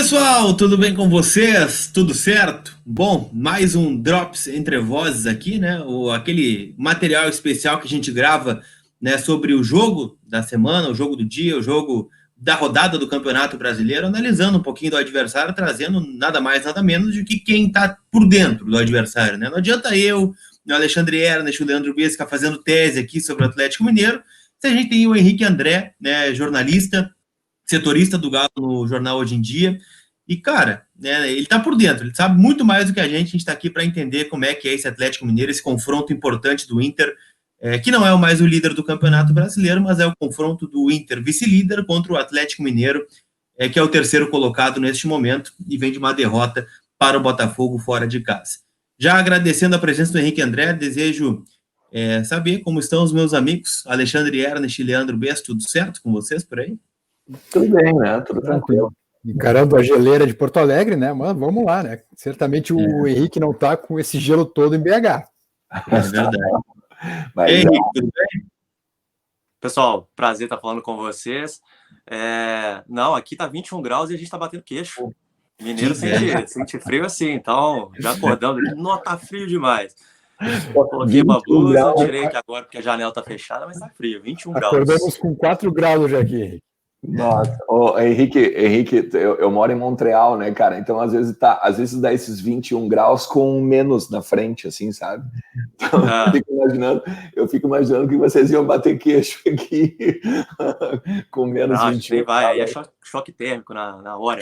Pessoal, tudo bem com vocês? Tudo certo? Bom, mais um Drops Entre Vozes aqui, né? Aquele material especial que a gente grava, né, sobre o jogo da semana, o jogo do dia, o jogo da rodada do Campeonato Brasileiro, analisando um pouquinho do adversário, trazendo nada mais, nada menos do que quem está por dentro do adversário, né? Não adianta eu, o Alexandre Ernest, o Leandro Bias ficar fazendo tese aqui sobre o Atlético Mineiro, se a gente tem o Henrique André, né, jornalista, setorista do Galo no jornal Hoje em Dia. E, cara, né, ele tá por dentro, ele sabe muito mais do que a gente está aqui para entender como é que é esse Atlético Mineiro, esse confronto importante do Inter, que não é mais o líder do Campeonato Brasileiro, mas é o confronto do Inter, vice-líder, contra o Atlético Mineiro, que é o terceiro colocado neste momento, e vem de uma derrota para o Botafogo fora de casa. Já agradecendo a presença do Henrique André, desejo saber como estão os meus amigos, Alexandre Ernest e Leandro Bess, tudo certo com vocês por aí? Tudo bem, né? Tudo tranquilo. Encarando a geleira de Porto Alegre, né? Mas vamos lá, né? Certamente o Henrique não tá com esse gelo todo em BH. É verdade. Mas, Henrique, tudo bem? Pessoal, prazer estar falando com vocês. Não, aqui tá 21 graus e a gente tá batendo queixo. Mineiro sente frio assim, então já acordando aqui, não, tá frio demais. Coloquei uma blusa, tirei aqui agora porque a janela tá fechada, mas tá frio, 21 graus. Acordamos com 4 graus já aqui, Henrique. Nossa, Henrique, eu moro em Montreal, né, cara? Então, às vezes dá esses 21 graus com menos na frente, assim, sabe? Então, eu fico imaginando que vocês iam bater queixo aqui com menos 21 graus. Aí é choque térmico na hora.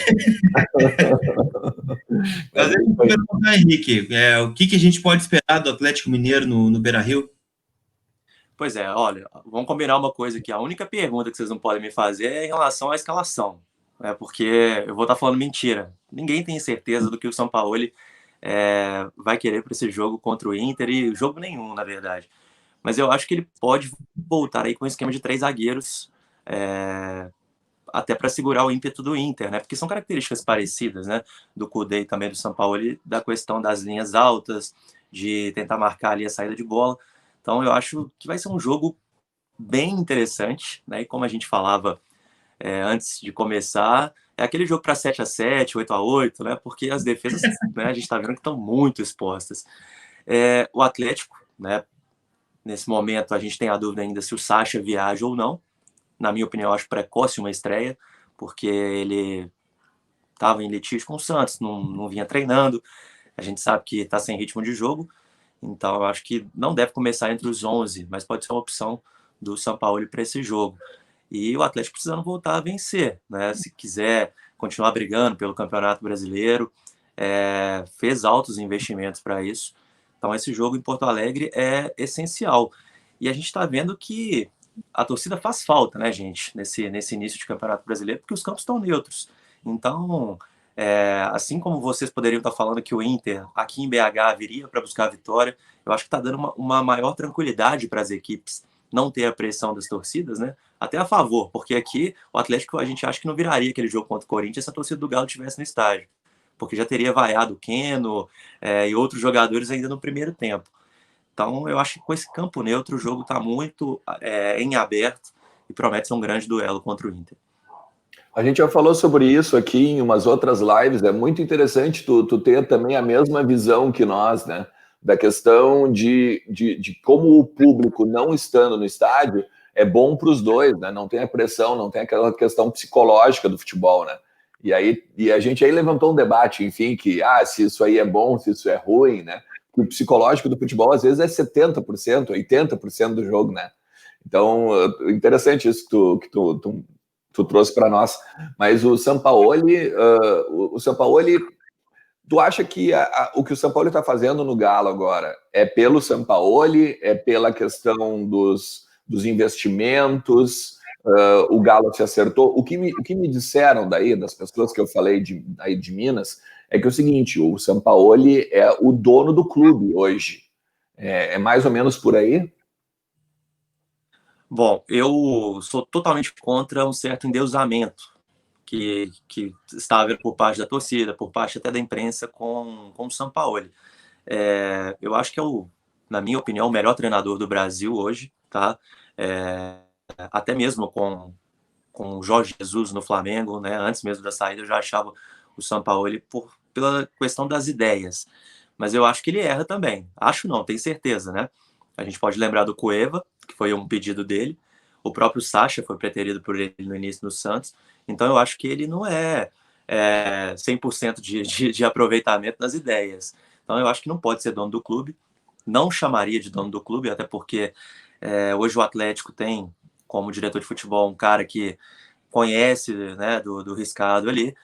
Mas eu vou perguntar, Henrique, o que a gente pode esperar do Atlético Mineiro no Beira-Rio? Pois é, olha, vamos combinar uma coisa aqui. A única pergunta que vocês não podem me fazer é em relação à escalação, né? Porque eu vou estar falando mentira. Ninguém tem certeza do que o Sampaoli vai querer para esse jogo contra o Inter, e jogo nenhum, na verdade. Mas eu acho que ele pode voltar aí com um esquema de 3 zagueiros, até para segurar o ímpeto do Inter, né? Porque são características parecidas, né? Do Kudê e também do Sampaoli, da questão das linhas altas, de tentar marcar ali a saída de bola. Então, eu acho que vai ser um jogo bem interessante, né? E como a gente falava antes de começar, é aquele jogo para 7-7, 8-8, né? Porque as defesas, né, a gente está vendo que estão muito expostas. O Atlético, né? Nesse momento, a gente tem a dúvida ainda se o Sacha viaja ou não. Na minha opinião, eu acho precoce uma estreia, porque ele estava em litígio com o Santos, não vinha treinando. A gente sabe que está sem ritmo de jogo. Então, eu acho que não deve começar entre os 11, mas pode ser uma opção do Sampaoli para esse jogo. E o Atlético precisando voltar a vencer, né? Se quiser continuar brigando pelo Campeonato Brasileiro, fez altos investimentos para isso. Então, esse jogo em Porto Alegre é essencial. E a gente está vendo que a torcida faz falta, né, gente, nesse início de Campeonato Brasileiro, porque os campos estão neutros. Então, assim como vocês poderiam estar falando que o Inter aqui em BH viria para buscar a vitória, eu acho que está dando uma maior tranquilidade para as equipes não ter a pressão das torcidas, né? Até a favor, porque aqui o Atlético a gente acha que não viraria aquele jogo contra o Corinthians se a torcida do Galo estivesse no estádio, porque já teria vaiado o Keno e outros jogadores ainda no primeiro tempo. Então eu acho que com esse campo neutro o jogo está muito em aberto e promete ser um grande duelo contra o Inter. A gente já falou sobre isso aqui em umas outras lives. É muito interessante tu ter também a mesma visão que nós, né? Da questão de como o público não estando no estádio é bom para os dois, né? Não tem a pressão, não tem aquela questão psicológica do futebol, né? E a gente aí levantou um debate, enfim, que se isso aí é bom, se isso é ruim, né? Que o psicológico do futebol às vezes é 70%, 80% do jogo, né? Então, interessante isso que tu trouxe para nós. Mas o Sampaoli, tu acha que o que o Sampaoli está fazendo no Galo agora é pelo Sampaoli, é pela questão dos investimentos? O Galo se acertou? O que me disseram daí, das pessoas que eu falei daí de Minas, é que é o seguinte: o Sampaoli é o dono do clube hoje. É mais ou menos por aí? Bom, eu sou totalmente contra um certo endeusamento que está havendo por parte da torcida, por parte até da imprensa com o Sampaoli. Eu acho que na minha opinião, o melhor treinador do Brasil hoje, tá? Até mesmo com o Jorge Jesus no Flamengo, né? Antes mesmo da saída, eu já achava o Sampaoli pela questão das ideias. Mas eu acho que ele erra também. Acho não, tenho certeza, né? A gente pode lembrar do Cueva, que foi um pedido dele. O próprio Sacha foi preterido por ele no início do Santos. Então eu acho que ele não é 100% de aproveitamento das ideias. Então eu acho que não pode ser dono do clube. Não chamaria de dono do clube, até porque hoje o Atlético tem como diretor de futebol um cara que conhece, né, do riscado ali.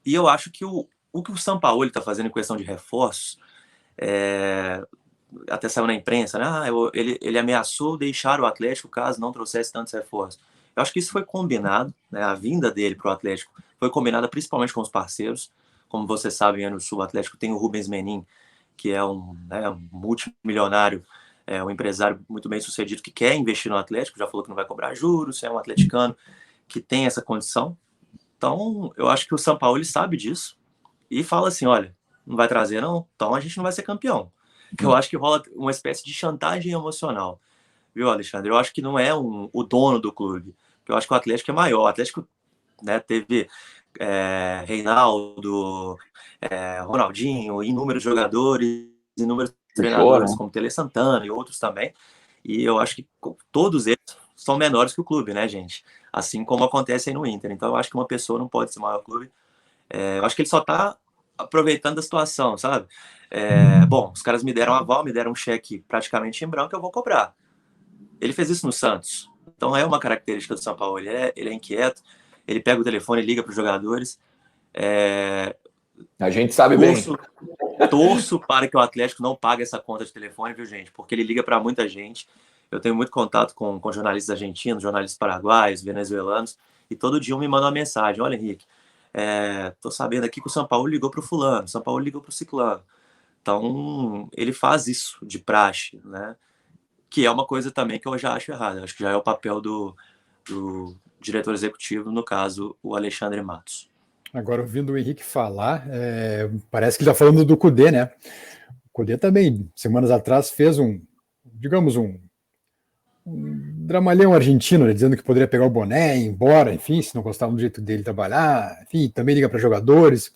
E eu acho que o que o Sampaoli está fazendo em questão de reforços, até saiu na imprensa, né? Ele ameaçou deixar o Atlético caso não trouxesse tantos reforços. Eu acho que isso foi combinado, né? A vinda dele para o Atlético foi combinada principalmente com os parceiros. Como vocês sabem, no Sul, o Atlético tem o Rubens Menin, que é um multimilionário, um empresário muito bem sucedido que quer investir no Atlético, já falou que não vai cobrar juros, é um atleticano que tem essa condição. Então, eu acho que o Sampaoli sabe disso e fala assim, olha, não vai trazer não, então a gente não vai ser campeão. Eu acho que rola uma espécie de chantagem emocional, viu, Alexandre? Eu acho que não é o dono do clube, porque eu acho que o Atlético é maior. O Atlético, né, teve Reinaldo, Ronaldinho, inúmeros jogadores, inúmeros treinadores, como Tele Santana e outros também, e eu acho que todos eles são menores que o clube, né, gente? Assim como acontece aí no Inter. Então eu acho que uma pessoa não pode ser maior que o clube. Eu acho que ele só tá aproveitando a situação, sabe? Bom, os caras me deram aval, me deram um cheque praticamente em branco, eu vou cobrar. Ele fez isso no Santos. Então é uma característica do São Paulo. Ele é inquieto, ele pega o telefone e liga para os jogadores. A gente sabe Torço para que o Atlético não pague essa conta de telefone, viu, gente? Porque ele liga para muita gente. Eu tenho muito contato com jornalistas argentinos, jornalistas paraguaios, venezuelanos, e todo dia me manda uma mensagem. Olha, Henrique, tô sabendo aqui que o São Paulo ligou para o fulano, o São Paulo ligou para o ciclano. Então, ele faz isso de praxe, né? Que é uma coisa também que eu já acho errada. Acho que já é o papel do diretor executivo, no caso, o Alexandre Matos. Agora, ouvindo o Henrique falar, parece que ele está falando do Cudê, né? O Cudê também, semanas atrás, fez um dramalhão argentino, né, dizendo que poderia pegar o boné e ir embora, enfim, se não gostava do jeito dele trabalhar, enfim, também liga para jogadores.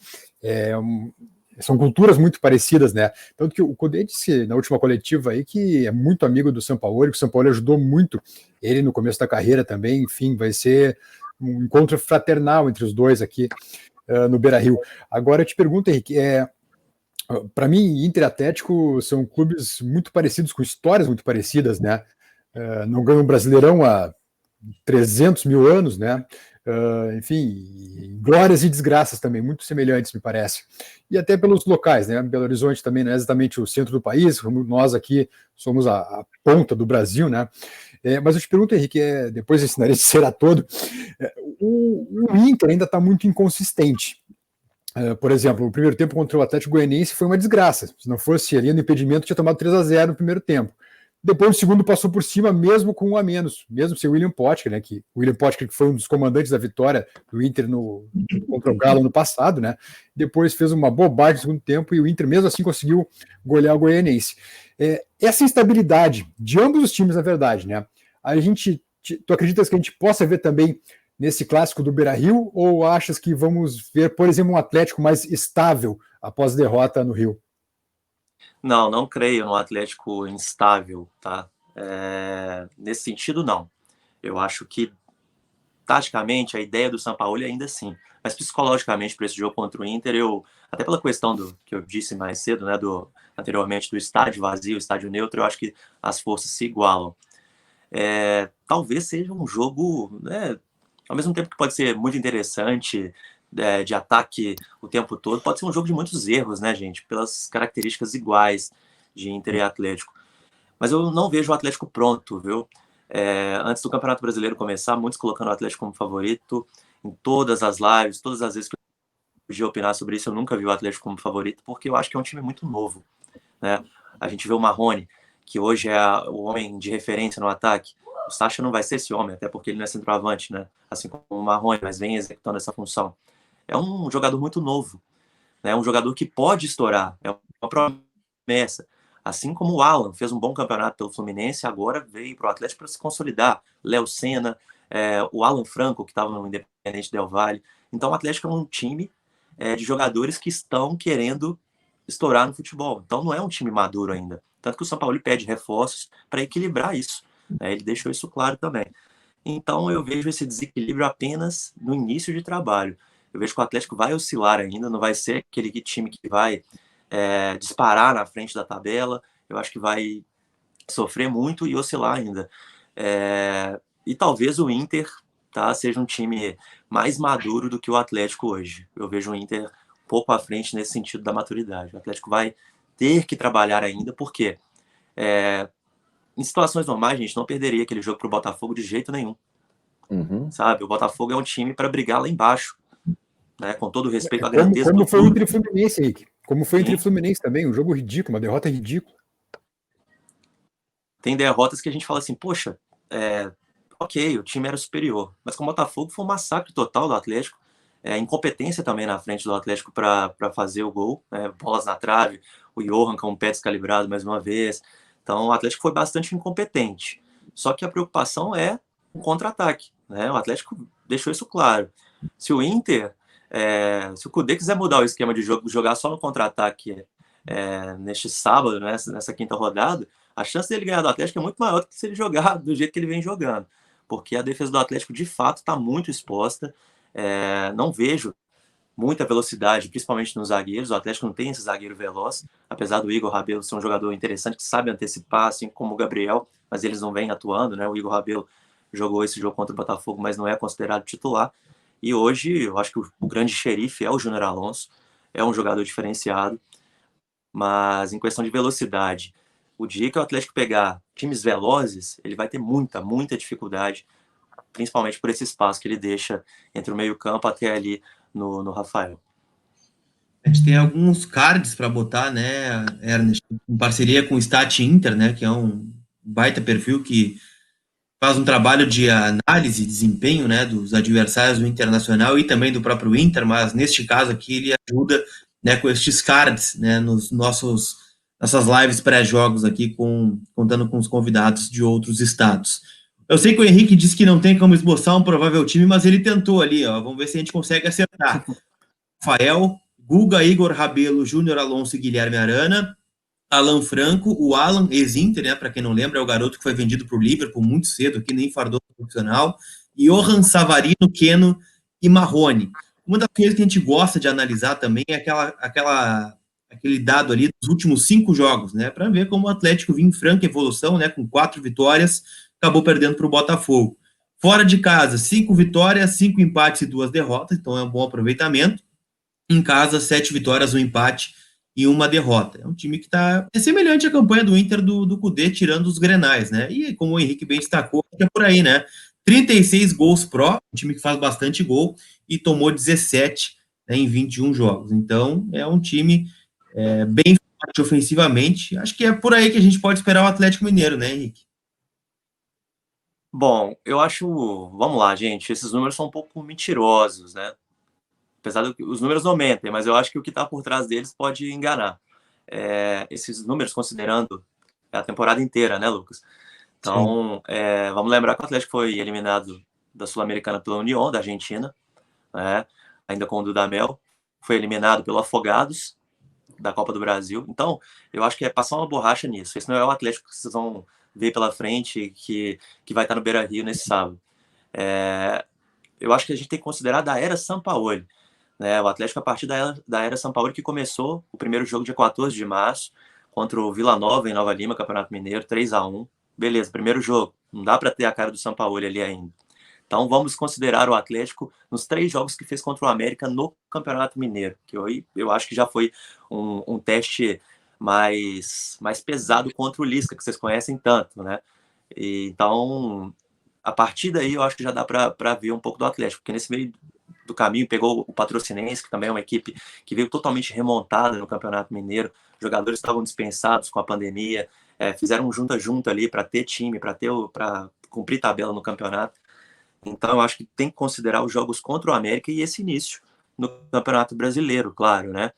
São culturas muito parecidas, né? Tanto que o Cudê disse na última coletiva aí que é muito amigo do Sampaoli, que o Sampaoli ajudou muito ele no começo da carreira também, enfim, vai ser um encontro fraternal entre os dois aqui no Beira-Rio. Agora eu te pergunto, Henrique, para mim, Inter e Atlético são clubes muito parecidos, com histórias muito parecidas, né? Não ganham um Brasileirão há 300 mil anos, né? Enfim, glórias e desgraças também, muito semelhantes, me parece. E até pelos locais, né? Belo Horizonte também não é exatamente o centro do país, como nós aqui somos a ponta do Brasil, né? Mas eu te pergunto, Henrique, depois desse nariz será todo, o Inter ainda está muito inconsistente. Por exemplo, o primeiro tempo contra o Atlético Goianiense foi uma desgraça. Se não fosse ali no impedimento, tinha tomado 3-0 no primeiro tempo. Depois, no segundo, passou por cima, mesmo com um a menos, mesmo sem o William Potker, né? Que o William Potker, que foi um dos comandantes da vitória do Inter contra o Galo no passado, né? Depois fez uma bobagem no segundo tempo e o Inter, mesmo assim, conseguiu golear o Goianiense. Essa instabilidade de ambos os times, na verdade, né? Tu acreditas que a gente possa ver também nesse clássico do Beira-Rio, ou achas que vamos ver, por exemplo, um Atlético mais estável após a derrota no Rio? Não creio no Atlético instável, tá? Nesse sentido, não. Eu acho que, taticamente, a ideia do Sampaoli ainda sim. Mas psicologicamente, para esse jogo contra o Inter, até pela questão que eu disse mais cedo, né, anteriormente, do estádio vazio, estádio neutro, eu acho que as forças se igualam. Talvez seja um jogo, né, ao mesmo tempo que pode ser muito interessante, de ataque o tempo todo, pode ser um jogo de muitos erros, né, gente? Pelas características iguais de Inter e Atlético. Mas eu não vejo o Atlético pronto, viu? Antes do Campeonato Brasileiro começar, muitos colocando o Atlético como favorito em todas as lives, todas as vezes que eu podia opinar sobre isso, eu nunca vi o Atlético como favorito, porque eu acho que é um time muito novo, né? A gente vê o Marrone, que hoje é o homem de referência no ataque. O Sacha não vai ser esse homem, até porque ele não é centroavante, né? Assim como o Marrone, mas vem executando essa função. É um jogador muito novo, né? Um jogador que pode estourar, é uma promessa. Assim como o Alan fez um bom campeonato pelo Fluminense, agora veio para o Atlético para se consolidar. Léo Senna, o Alan Franco, que estava no Independente Del Valle. Então o Atlético é um time de jogadores que estão querendo estourar no futebol. Então não é um time maduro ainda. Tanto que o São Paulo pede reforços para equilibrar isso. Ele deixou isso claro também. Então eu vejo esse desequilíbrio apenas no início de trabalho. Eu vejo que o Atlético vai oscilar ainda, não vai ser aquele time que vai disparar na frente da tabela. Eu acho que vai sofrer muito e oscilar ainda. E talvez o Inter, tá, seja um time mais maduro do que o Atlético hoje. Eu vejo o Inter um pouco à frente nesse sentido da maturidade. O Atlético vai ter que trabalhar ainda, porque em situações normais, a gente não perderia aquele jogo para o Botafogo de jeito nenhum. Sabe? O Botafogo é um time para brigar lá embaixo. Né? Com todo o respeito à grandeza como do foi clube. entre o Fluminense, Henrique. Como foi entre o Fluminense também, um jogo ridículo, uma derrota ridícula. Tem derrotas que a gente fala assim, poxa, ok, o time era superior, mas com o Botafogo foi um massacre total do Atlético, incompetência também na frente do Atlético para fazer o gol, bolas na trave, o Johan com o pé descalibrado mais uma vez. Então o Atlético foi bastante incompetente. Só que a preocupação é o contra-ataque, né? O Atlético deixou isso claro. Se o Inter, se o Kudê quiser mudar o esquema de jogo, jogar só no contra-ataque neste sábado, né, nessa quinta rodada, a chance dele ganhar do Atlético é muito maior do que se ele jogar do jeito que ele vem jogando. Porque a defesa do Atlético, de fato, está muito exposta. Não vejo muita velocidade, principalmente nos zagueiros. O Atlético não tem esse zagueiro veloz, apesar do Igor Rabelo ser um jogador interessante que sabe antecipar, assim como o Gabriel, mas eles não vêm atuando, né? O Igor Rabelo jogou esse jogo contra o Botafogo, mas não é considerado titular. E hoje, eu acho que o grande xerife é o Júnior Alonso, é um jogador diferenciado, mas em questão de velocidade, o dia que o Atlético pegar times velozes, ele vai ter muita, muita dificuldade, principalmente por esse espaço que ele deixa entre o meio-campo até ali no Rafael. A gente tem alguns cards para botar, né, Ernest, em parceria com o Stat Inter, né, que é um baita perfil que faz um trabalho de análise e desempenho, né, dos adversários do Internacional e também do próprio Inter, mas neste caso aqui ele ajuda, né, com estes cards, né, nos nossas lives pré-jogos aqui, contando com os convidados de outros estados. Eu sei que o Henrique disse que não tem como esboçar um provável time, mas ele tentou ali, ó, vamos ver se a gente consegue acertar. Rafael, Guga, Igor Rabelo, Júnior Alonso e Guilherme Arana, Alan Franco, o Alan, ex-Inter, né, para quem não lembra, é o garoto que foi vendido para o Liverpool muito cedo, aqui nem fardou profissional, Johan, Savarino, Keno e Marrone. Uma das coisas que a gente gosta de analisar também é aquele dado ali dos últimos 5 jogos, né, para ver como o Atlético vinha em franca evolução, né, com 4 vitórias, acabou perdendo para o Botafogo. Fora de casa, 5 vitórias, 5 empates e 2 derrotas, então é um bom aproveitamento. Em casa, 7 vitórias, 1 empate e 1 derrota. É um time que é semelhante à campanha do Inter do Kudê, tirando os grenais, né? E como o Henrique bem destacou, é por aí, né? 36 gols pró, um time que faz bastante gol, e tomou 17, né, em 21 jogos. Então, é um time bem forte ofensivamente. Acho que é por aí que a gente pode esperar o Atlético Mineiro, né, Henrique? Bom, eu acho... Vamos lá, gente. Esses números são um pouco mentirosos, né? Apesar de os números não mentem, mas eu acho que o que está por trás deles pode enganar. Esses números considerando a temporada inteira, né, Lucas? Então, vamos lembrar que o Atlético foi eliminado da Sul-Americana pela União, da Argentina, né? Ainda com o Dudamel. Foi eliminado pelo Afogados, da Copa do Brasil. Então, eu acho que é passar uma borracha nisso. Esse não é o Atlético que vocês vão ver pela frente, que vai estar no Beira-Rio nesse sábado. Eu acho que a gente tem que considerar da era Sampaoli. Né, o Atlético, a partir da era Sampaoli, que começou o primeiro jogo dia 14 de março, contra o Vila Nova, em Nova Lima, Campeonato Mineiro, 3-1. Beleza, primeiro jogo. Não dá para ter a cara do Sampaoli ali ainda. Então vamos considerar o Atlético nos 3 jogos que fez contra o América no Campeonato Mineiro, que eu acho que já foi um teste mais pesado contra o Lisca, que vocês conhecem tanto, né? Então, a partir daí, eu acho que já dá para ver um pouco do Atlético, porque nesse meio do caminho pegou o Patrocinense, que também é uma equipe que veio totalmente remontada no Campeonato Mineiro. Os jogadores estavam dispensados com a pandemia, fizeram um junta ali para ter time, para cumprir tabela no campeonato. Então eu acho que tem que considerar os jogos contra o América e esse início no Campeonato Brasileiro, claro, né?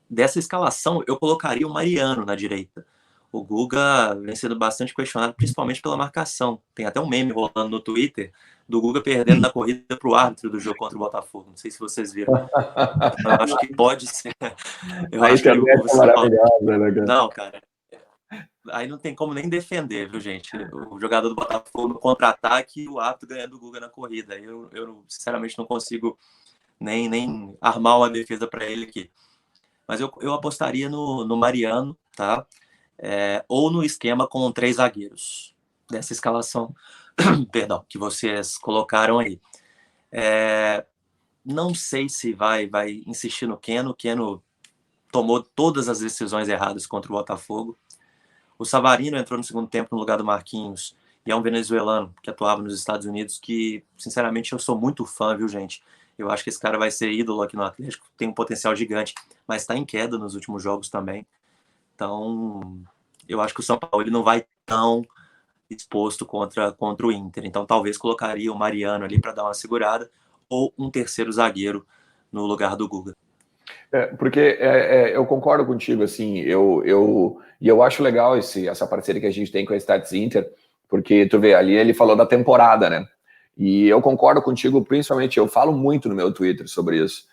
Dessa escalação, eu colocaria o Mariano na direita. o Guga vem sendo bastante questionado, principalmente pela marcação. Tem até um meme rolando no Twitter do Guga perdendo na corrida para o árbitro do jogo contra o Botafogo. Não sei se vocês viram. Então, eu acho que pode ser. Eu A acho que internet é maravilhosa, né, cara? Não, cara. Aí não tem como nem defender, viu, gente? O jogador do Botafogo no contra-ataque e o árbitro ganhando o Guga na corrida. Eu sinceramente, não consigo nem armar uma defesa para ele aqui. Mas eu apostaria no Mariano, tá? Ou no esquema com 3 zagueiros, dessa escalação, perdão, que vocês colocaram aí. Não sei se vai insistir no Keno. O Keno tomou todas as decisões erradas contra o Botafogo. O Savarino entrou no segundo tempo no lugar do Marquinhos, e é um venezuelano que atuava nos Estados Unidos, que, sinceramente, eu sou muito fã, viu, gente? Eu acho que esse cara vai ser ídolo aqui no Atlético, tem um potencial gigante, mas está em queda nos últimos jogos também. Então, eu acho que o São Paulo ele não vai tão exposto contra o Inter. Então, talvez colocaria o Mariano ali para dar uma segurada, ou um terceiro zagueiro no lugar do Guga. Porque eu concordo contigo, assim, eu acho legal essa parceria que a gente tem com a Stats Inter, porque tu vê, ali ele falou da temporada, né? E eu concordo contigo, principalmente, eu falo muito no meu Twitter sobre isso.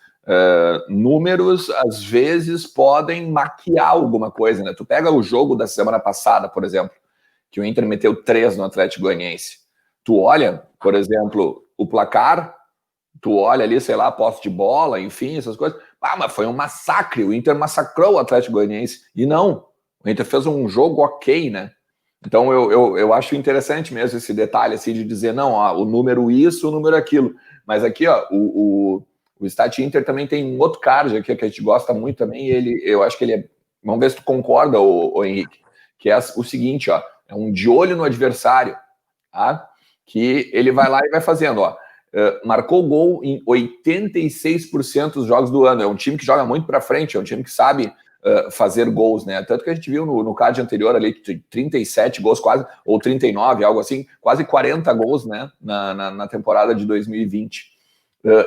Números, às vezes, podem maquiar alguma coisa, né? Tu pega o jogo da semana passada, por exemplo, que o Inter meteu 3 no Atlético Goianiense. Tu olha, por exemplo, o placar, tu olha ali, sei lá, posse de bola, enfim, essas coisas. Mas foi um massacre, o Inter massacrou o Atlético Goianiense. E não, o Inter fez um jogo ok, né? Então eu acho interessante mesmo esse detalhe assim de dizer, não, o número isso, o número aquilo. Mas aqui, ó, o Stat Inter também tem um outro card aqui que a gente gosta muito também, e eu acho que ele é, vamos ver se tu concorda, o Henrique, que é o seguinte, ó, é um de olho no adversário, tá? Que ele vai lá e vai fazendo, ó, marcou gol em 86% dos jogos do ano, é um time que joga muito para frente, é um time que sabe fazer gols, né? Tanto que a gente viu no card anterior ali, 37 gols quase, ou 39, algo assim, quase 40 gols, né? Na temporada de 2020.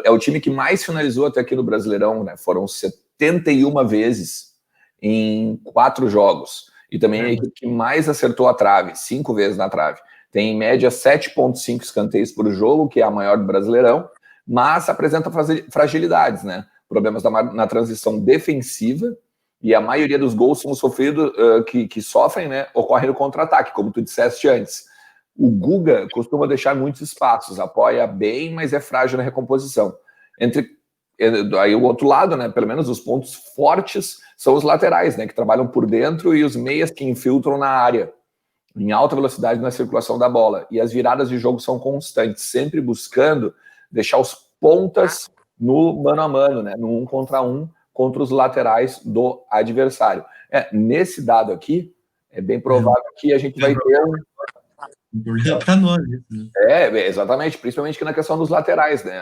É o time que mais finalizou até aqui no Brasileirão, né? Foram 71 vezes em 4 jogos. E também a equipe que mais acertou a trave, 5 vezes na trave. Tem em média 7,5 escanteios por jogo, que é a maior do Brasileirão, mas apresenta fragilidades, né? Problemas na transição defensiva, e a maioria dos gols são sofridos, que sofrem, né, ocorrem no contra-ataque, como tu disseste antes. O Guga costuma deixar muitos espaços, apoia bem, mas é frágil na recomposição. Aí o outro lado, né, pelo menos os pontos fortes são os laterais, né, que trabalham por dentro, e os meias que infiltram na área, em alta velocidade na circulação da bola. E as viradas de jogo são constantes, sempre buscando deixar os pontas no mano a mano, né, no 1 contra 1, contra os laterais do adversário. Nesse dado aqui, é bem provável que a gente vai ter um problema para nós. Né? Exatamente, principalmente que na questão dos laterais, né?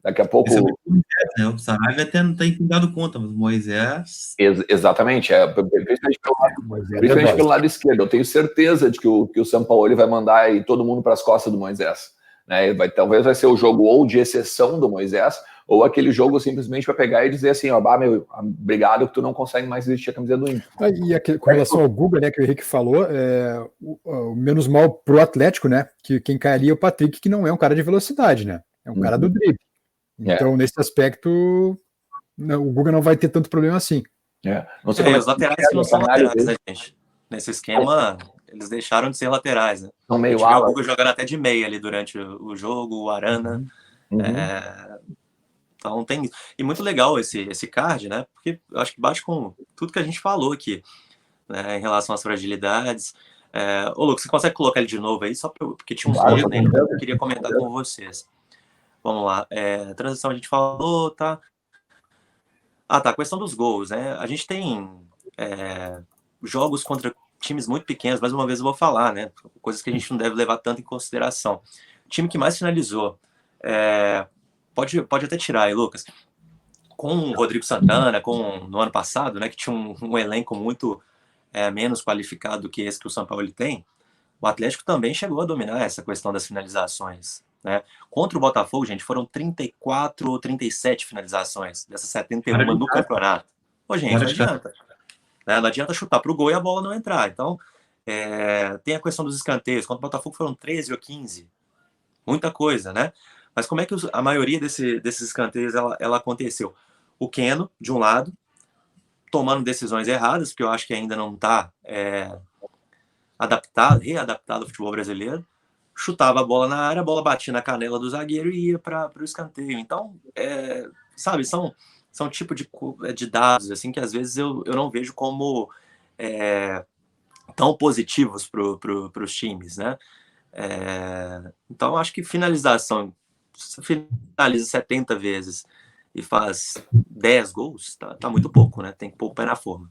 Daqui a pouco... O Saraiva até não tem dado conta, mas o Moisés... Exatamente, principalmente pelo lado esquerdo. Eu tenho certeza de que o Sampaoli vai mandar aí todo mundo para as costas do Moisés. Né? Talvez vai ser o jogo ou de exceção do Moisés, ou aquele jogo simplesmente para pegar e dizer assim, ó, meu, obrigado que tu não consegue mais vestir a camisa do Inter. E com relação ao Guga, né, que o Henrique falou, o menos mal pro Atlético, né, que quem cairia é o Patrick, que não é um cara de velocidade, né, é um cara do drible. Então, nesse aspecto, o Guga não vai ter tanto problema assim. Não sei os laterais que não são laterais, né, gente? Nesse esquema, eles deixaram de ser laterais, né? São meio o Guga jogando até de meia ali durante o jogo, o Arana. Então tem... E muito legal esse card, né? Porque eu acho que bate com tudo que a gente falou aqui, né, em relação às fragilidades. Ô, Lucas, você consegue colocar ele de novo aí? Só porque tinha um ponto nele que eu queria comentar com vocês. Vamos lá. Transição a gente falou, tá? Tá. Questão dos gols, né? A gente tem jogos contra times muito pequenos, mais uma vez eu vou falar, né? Coisas que a gente não deve levar tanto em consideração. O time que mais finalizou... Pode até tirar aí, Lucas. Com o Rodrigo Santana, no ano passado, né, que tinha um elenco muito menos qualificado do que esse que o São Paulo tem, o Atlético também chegou a dominar essa questão das finalizações. Né? Contra o Botafogo, gente, foram 34 ou 37 finalizações, dessas 71 no campeonato. Ô, gente, não adianta. né? Não adianta chutar para o gol e a bola não entrar. Então, tem a questão dos escanteios. Contra o Botafogo foram 13 ou 15. Muita coisa, né? Mas como é que a maioria desses escanteios ela aconteceu? O Keno, de um lado, tomando decisões erradas, porque eu acho que ainda não está readaptado ao futebol brasileiro, chutava a bola na área, a bola batia na canela do zagueiro e ia para o escanteio. Então, sabe, são tipo de dados assim que às vezes eu não vejo como tão positivos para os times, né? Então, acho que finalização, se finaliza 70 vezes e faz 10 gols, tá muito pouco, né? Tem que pôr o pé na forma.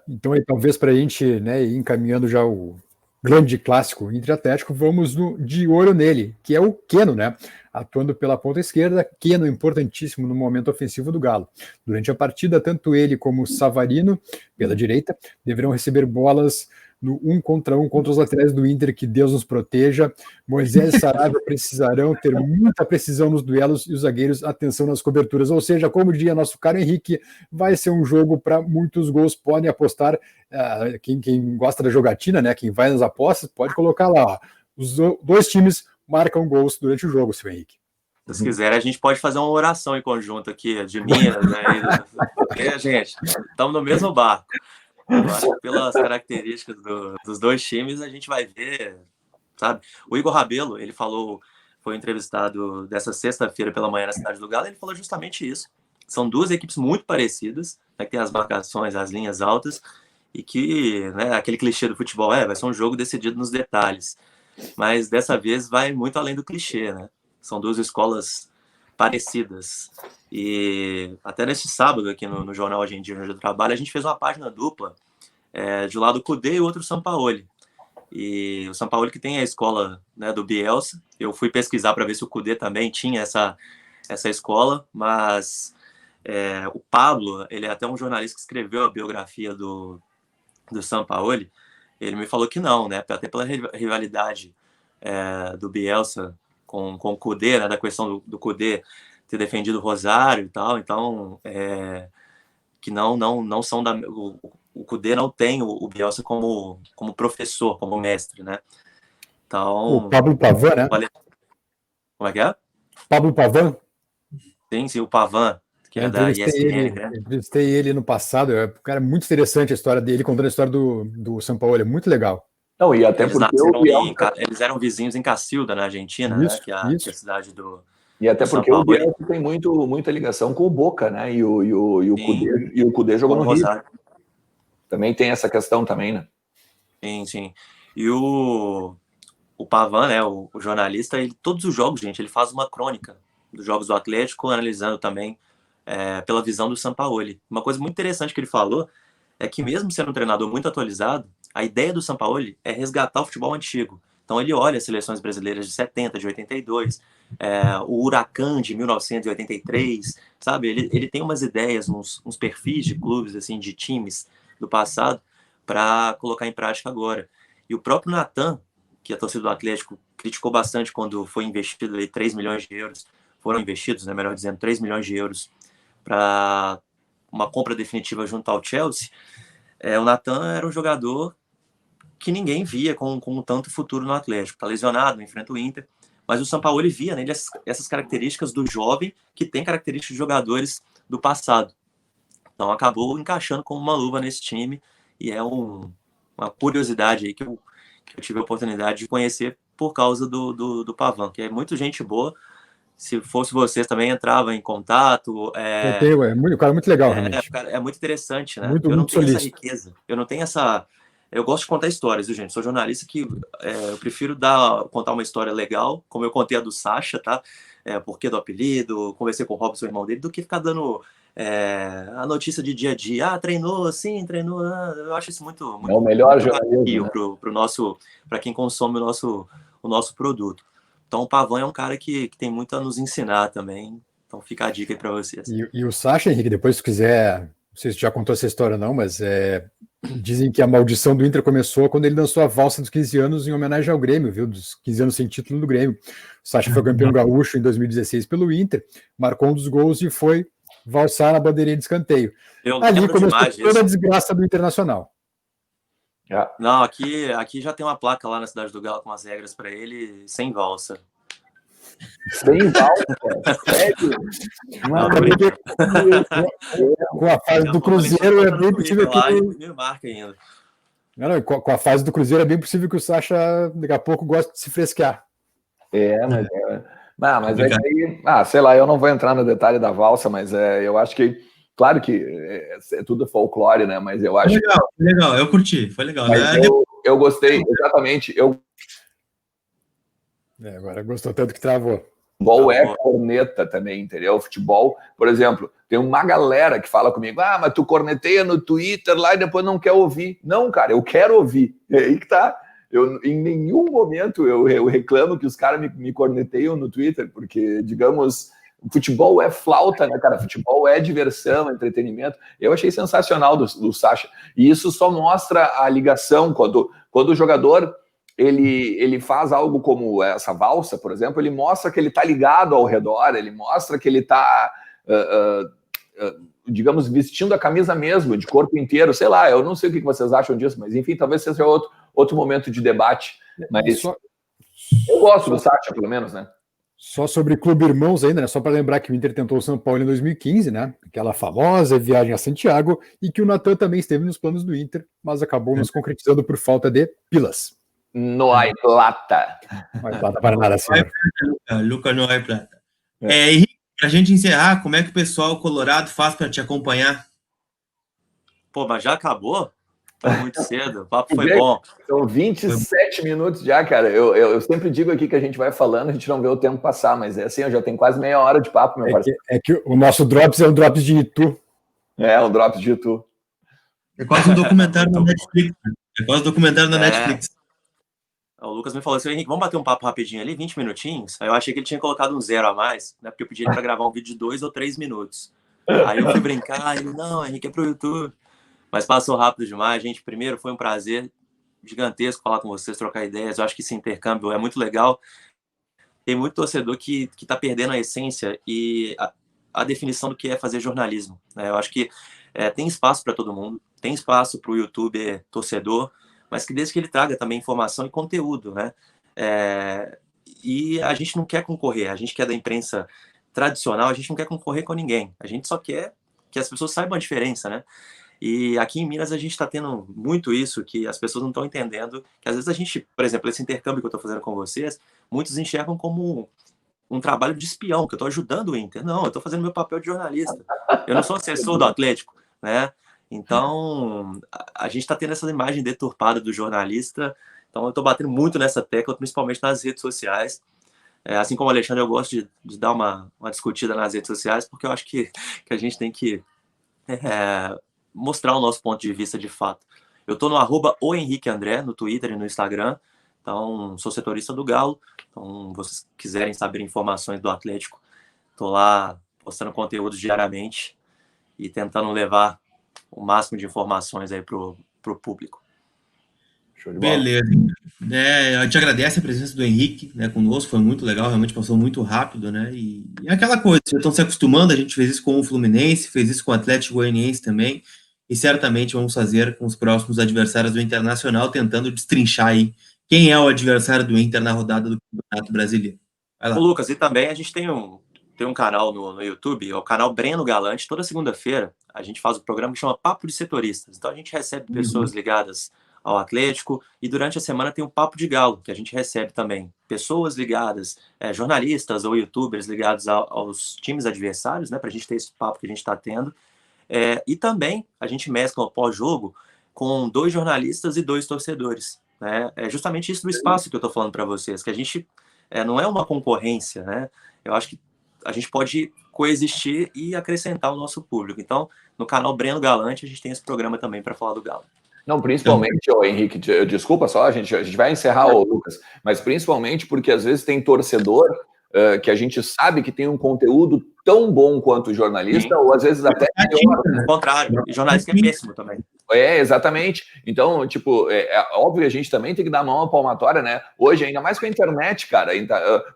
Então, aí, talvez para a gente, né, ir encaminhando já o grande clássico Inter Atlético, vamos de olho nele, que é o Keno, né? Atuando pela ponta esquerda, Keno importantíssimo no momento ofensivo do Galo. Durante a partida, tanto ele como o Savarino, pela direita, deverão receber bolas no 1 contra 1 contra os laterais do Inter, que Deus nos proteja. Moisés e Sarabia precisarão ter muita precisão nos duelos e os zagueiros atenção nas coberturas. Ou seja, como diria nosso caro Henrique, vai ser um jogo para muitos gols. Podem apostar, quem gosta da jogatina, né? Quem vai nas apostas, pode colocar lá. Ó. Os dois times marcam gols durante o jogo, seu Henrique. Se quiser, a gente pode fazer uma oração em conjunto aqui, de Minas, né? Porque, gente, estamos no mesmo barco. Eu acho que pelas características dos dois times, a gente vai ver, sabe? O Igor Rabelo, ele foi entrevistado dessa sexta-feira pela manhã na Cidade do Galo, ele falou justamente isso. São duas equipes muito parecidas, né, que tem as marcações, as linhas altas, e que, né, aquele clichê do futebol, vai ser um jogo decidido nos detalhes. Mas dessa vez vai muito além do clichê, né? São duas escolas parecidas. E até nesse sábado aqui no Jornal Argentino onde eu trabalho, a gente fez uma página dupla, de um lado o Cudê e o outro o Sampaoli. E o Sampaoli que tem a escola, né, do Bielsa. Eu fui pesquisar para ver se o Cudê também tinha essa escola, mas o Pablo, ele é até um jornalista que escreveu a biografia do Sampaoli. Ele me falou que não, né? Até pela rivalidade do Bielsa com o Cudê, né, da questão do Cudê ter defendido o Rosário e tal, então que não são o Cudê não tem o Bielsa como professor, como mestre, né? Então, o Pablo Pavan, né? Como é que é? Pablo Pavan? Sim, o Pavan, que é da ESPN, né? Entrevistei ele no passado, é um cara muito interessante a história dele, contando a história do Sampaoli, é muito legal. Não, e até eles eram vizinhos em Cacilda, na Argentina, isso, né? Que é a cidade do... E até porque o Bielsa tem muita ligação com o Boca, né? E o Cudê jogou no Rio. Também tem essa questão também, né? Sim. E o Pavan, né? O jornalista, todos os jogos, gente, ele faz uma crônica dos jogos do Atlético, analisando também pela visão do Sampaoli. Uma coisa muito interessante que ele falou é que mesmo sendo um treinador muito atualizado, a ideia do Sampaoli é resgatar o futebol antigo. Então ele olha as seleções brasileiras de 70, de 82, o Huracan de 1983, sabe? Ele tem umas ideias, uns perfis de clubes, assim, de times do passado para colocar em prática agora. E o próprio Natan, que a torcida do Atlético criticou bastante quando foi investido aí 3 milhões de euros, foram investidos, né, melhor dizendo, 3 milhões de euros para uma compra definitiva junto ao Chelsea. O Natan era um jogador que ninguém via com tanto futuro no Atlético. Está lesionado, enfrenta o Inter, mas o Sampaoli via nele essas características do jovem que tem características de jogadores do passado. Então acabou encaixando como uma luva nesse time e é uma curiosidade aí que eu tive a oportunidade de conhecer por causa do Pavan, que é muito gente boa. Se fosse vocês também entrava em contato. O cara é muito legal, realmente. É muito interessante, né? Muito, eu não tenho solista. essa riqueza. Eu não tenho essa... Eu gosto de contar histórias, viu, gente? Sou jornalista que eu prefiro contar uma história legal, como eu contei a do Sacha, tá? Porquê do apelido, conversei com o Robson, o irmão dele, do que ficar dando a notícia de dia a dia. Treinou, sim, treinou. Eu acho isso muito é o melhor jornalismo, né? Para quem consome o nosso produto. Então o Pavan é um cara que tem muito a nos ensinar também. Então fica a dica aí para vocês. E o Sacha, Henrique, depois se quiser, não sei se já contou essa história ou não, mas dizem que a maldição do Inter começou quando ele dançou a valsa dos 15 anos em homenagem ao Grêmio, viu? Dos 15 anos sem título do Grêmio. O Sacha foi campeão gaúcho em 2016 pelo Inter, marcou um dos gols e foi valsar na bandeirinha de escanteio. Eu Ali lembro começou demais toda disso. a desgraça do Internacional. Não, aqui já tem uma placa lá na Cidade do Galo com as regras para ele, sem valsa. Sem valsa? Sério? Não, tô brincando. Com a fase do Cruzeiro é bem possível que... Me marca ainda. Não, com a fase do Cruzeiro é bem possível que o Sacha daqui a pouco goste de se fresquear. Mas é que aí, sei lá, eu não vou entrar no detalhe da valsa, mas eu acho que, claro que é tudo folclore, né? Mas eu acho legal, eu curti, foi legal. Mas eu gostei, exatamente. Agora gostou tanto que travou. Futebol é corneta também, entendeu? Futebol, por exemplo, tem uma galera que fala comigo, mas tu corneteia no Twitter lá e depois não quer ouvir. Não, cara, eu quero ouvir. É aí que tá. Em nenhum momento eu reclamo que os caras me corneteiam no Twitter, porque, digamos, futebol é flauta, né, cara? Futebol é diversão, entretenimento. Eu achei sensacional do Sacha. E isso só mostra a ligação quando o jogador ele faz algo como essa valsa, por exemplo, ele mostra que ele está ligado ao redor, ele mostra que ele está, digamos, vestindo a camisa mesmo, de corpo inteiro, sei lá, eu não sei o que vocês acham disso, mas enfim, talvez seja outro momento de debate, mas eu gosto do Sacha, pelo menos, né? Só sobre Clube Irmãos ainda, né? Só para lembrar que o Inter tentou o São Paulo em 2015, né? Aquela famosa viagem a Santiago, e que o Natan também esteve nos planos do Inter, mas acabou nos concretizando por falta de pilas. No hay plata. Não hay plata para nada, senhor. Luca, não hay plata. Henrique, para a gente encerrar, como é que o pessoal colorado faz para te acompanhar? Pô, mas já acabou? Foi muito cedo, o papo foi bom. São 27 minutos já, cara. Eu sempre digo aqui que a gente vai falando, a gente não vê o tempo passar, mas é assim, eu já tenho quase meia hora de papo, meu parceiro. É que o nosso Drops é um Drops de Itu. Um Drops de Itu. É quase um documentário na Netflix. Netflix. O Lucas me falou assim, Henrique, vamos bater um papo rapidinho ali, 20 minutinhos? Aí eu achei que ele tinha colocado um 0 a mais, né? Porque eu pedi ele para gravar um vídeo de 2 ou 3 minutos. Aí eu fui brincar, ele, não, Henrique, é pro YouTube. Mas passou rápido demais, gente. Primeiro, foi um prazer gigantesco falar com vocês, trocar ideias. Eu acho que esse intercâmbio é muito legal. Tem muito torcedor que tá perdendo a essência e a definição do que é fazer jornalismo, né? Eu acho que tem espaço para todo mundo, tem espaço para o youtuber torcedor, mas que desde que ele traga também informação e conteúdo, né? E a gente não quer concorrer, a gente que é da imprensa tradicional, a gente não quer concorrer com ninguém, a gente só quer que as pessoas saibam a diferença, né? E aqui em Minas a gente está tendo muito isso, que as pessoas não estão entendendo, que às vezes a gente, por exemplo, esse intercâmbio que eu estou fazendo com vocês, muitos enxergam como um trabalho de espião, que eu estou ajudando o Inter. Não, eu estou fazendo meu papel de jornalista. Eu não sou assessor do Atlético, né? Então, a gente está tendo essa imagem deturpada do jornalista, então eu estou batendo muito nessa tecla, principalmente nas redes sociais. Assim como o Alexandre, eu gosto de dar uma discutida nas redes sociais, porque eu acho que a gente tem que mostrar o nosso ponto de vista de fato. Eu estou no @ohenriqueandré, no Twitter e no Instagram, então sou setorista do Galo, então vocês quiserem saber informações do Atlético, estou lá postando conteúdos diariamente e tentando levar o máximo de informações aí pro público. Show de bola. Beleza. Eu te agradeço a presença do Henrique, né, conosco, foi muito legal, realmente passou muito rápido, né, e é aquela coisa, já estão se acostumando, a gente fez isso com o Fluminense, fez isso com o Atlético Goianiense também, e certamente vamos fazer com os próximos adversários do Internacional, tentando destrinchar aí quem é o adversário do Inter na rodada do Campeonato Brasileiro. Vai lá. Ô, Lucas, e também a gente tem um canal no YouTube, é o canal Breno Galante. Toda segunda-feira a gente faz um programa que chama Papo de Setoristas. Então a gente recebe pessoas ligadas ao Atlético e durante a semana tem um Papo de Galo, que a gente recebe também pessoas ligadas, jornalistas ou youtubers ligados aos times adversários, né, para a gente ter esse papo que a gente está tendo. E também a gente mescla o pós-jogo com 2 jornalistas e 2 torcedores, né? É justamente isso do espaço que eu estou falando para vocês, que a gente não é uma concorrência, né? Eu acho que a gente pode coexistir e acrescentar o nosso público. Então, no canal Breno Galante, a gente tem esse programa também para falar do Galo. Não, principalmente, Henrique, desculpa só, a gente vai encerrar, Lucas, mas principalmente porque às vezes tem torcedor que a gente sabe que tem um conteúdo tão bom quanto o jornalista, ou às vezes até melhor. Ao contrário, e jornalista é péssimo também. Exatamente. Então, tipo, óbvio que a gente também tem que dar mão à palmatória, né? Hoje, ainda mais com a internet, cara.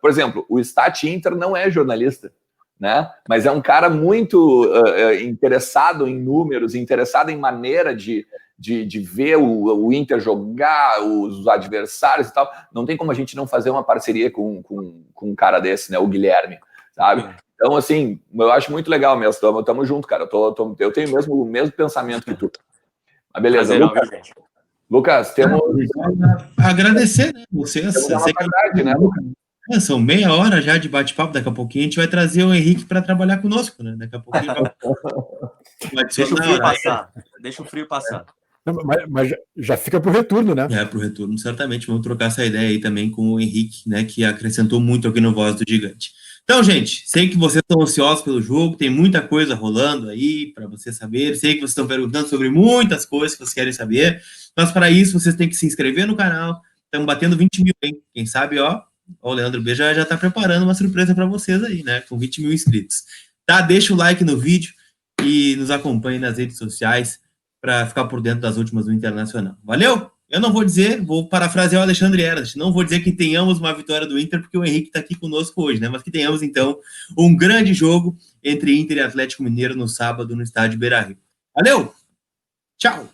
Por exemplo, o Stat Inter não é jornalista. né? Mas é um cara muito interessado em números, interessado em maneira de ver o Inter jogar, os adversários e tal. Não tem como a gente não fazer uma parceria com um cara desse, né? O Guilherme, sabe? Então, assim, eu acho muito legal mesmo. Tamo junto, cara. Eu tenho o mesmo pensamento que tu. Mas beleza, Lucas, temos... Agradecer, né? Vocês. Temos uma verdade, né, Lucas? São meia hora já de bate-papo. Daqui a pouquinho a gente vai trazer o Henrique para trabalhar conosco, né? Daqui a pouquinho vai... Deixa o frio passar. Deixa o frio passar. Não, mas já fica pro retorno, né? Pro retorno, certamente. Vamos trocar essa ideia aí também com o Henrique, né? Que acrescentou muito aqui no Voz do Gigante. Então, gente, sei que vocês estão ansiosos pelo jogo, tem muita coisa rolando aí para vocês saberem. Sei que vocês estão perguntando sobre muitas coisas que vocês querem saber, mas para isso vocês têm que se inscrever no canal. Estamos batendo 20 mil, hein? Quem sabe, o Leandro B já está preparando uma surpresa para vocês aí, né? Com 20 mil inscritos. Tá? Deixa o like no vídeo e nos acompanhe nas redes sociais para ficar por dentro das últimas do Internacional. Valeu? Eu não vou dizer, vou parafrasear o Alexandre Ernst, não vou dizer que tenhamos uma vitória do Inter, porque o Henrique está aqui conosco hoje, né? Mas que tenhamos, então, um grande jogo entre Inter e Atlético Mineiro no sábado no estádio Beira-Rio. Valeu! Tchau!